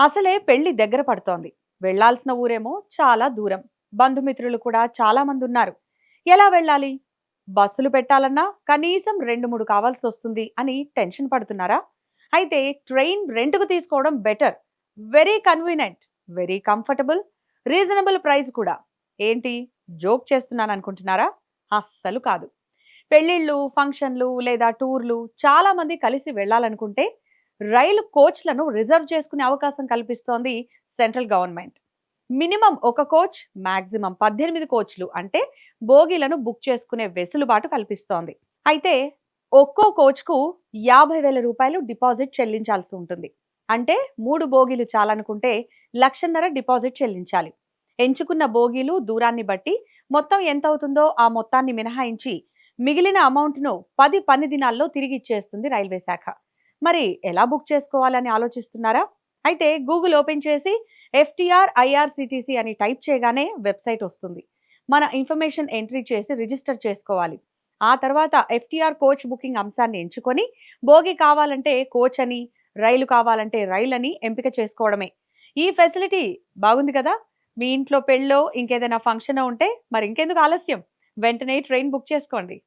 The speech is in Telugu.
అసలే పెళ్లి దగ్గర పడుతోంది. వెళ్ళాల్సిన ఊరేమో చాలా దూరం. బంధుమిత్రులు కూడా చాలా మంది ఉన్నారు. ఎలా వెళ్ళాలి? బస్సులు పెట్టాలన్నా కనీసం 2, 3 కావాల్సొస్తుంది అని టెన్షన్ పడుతున్నారా? అయితే ట్రైన్ రెంట్‌కు తీసుకోవడం better. Very convenient, very comfortable, reasonable price కూడా. ఏంటి జోక్ చేస్తున్నాననుకుంటున్నారా? అస్సలు కాదు. పెళ్ళిళ్ళు, ఫంక్షన్లు లేదా టూర్లు చాలా మంది కలిసి వెళ్ళాలనుకుంటే రైలు కోచ్‌లను రిజర్వ్ చేసుకునే అవకాశం కల్పిస్తోంది సెంట్రల్ గవర్నమెంట్. మినిమమ్ ఒక కోచ్, మాక్సిమం 18 కోచ్‌లు అంటే బోగీలను బుక్ చేసుకునే వెసులుబాటు కల్పిస్తోంది. అయితే ఒక్కో కోచ్‌కు రూ. 50,000 డిపాజిట్ చెల్లించాల్సి ఉంటుంది. అంటే 3 బోగీలు చాలనుకుంటే 1,50,000 డిపాజిట్ చెల్లించాలి. ఎంచుకున్న బోగీలు దూరాన్ని బట్టి మొత్తం ఎంతవుతుందో ఆ మొత్తాన్ని మినహాయించి మిగిలిన అమౌంట్‌ను 10 పని దినాల్లో తిరిగి ఇచ్చేస్తుంది రైల్వే శాఖ. మరి ఎలా బుక్ చేసుకోవాలని ఆలోచిస్తున్నారా? అయితే గూగుల్ ఓపెన్ చేసి ఎఫ్‌టిఆర్ ఐఆర్‌సీటీసీ అని టైప్ చేయగానే వెబ్‌సైట్ వస్తుంది. మన ఇన్ఫర్మేషన్ ఎంట్రీ చేసి రిజిస్టర్ చేసుకోవాలి. ఆ తర్వాత ఎఫ్‌టిఆర్ కోచ్ బుకింగ్ అంశాన్ని ఎంచుకొని బోగి కావాలంటే కోచ్ అని, రైలు కావాలంటే రైలని ఎంపిక చేసుకోవడమే. ఈ ఫెసిలిటీ బాగుంది కదా! మీ ఇంట్లో పెళ్ళో, ఇంకేదైనా ఫంక్షనో ఉంటే మరి ఇంకెందుకు ఆలస్యం? వెంటనే ట్రైన్ బుక్ చేసుకోండి.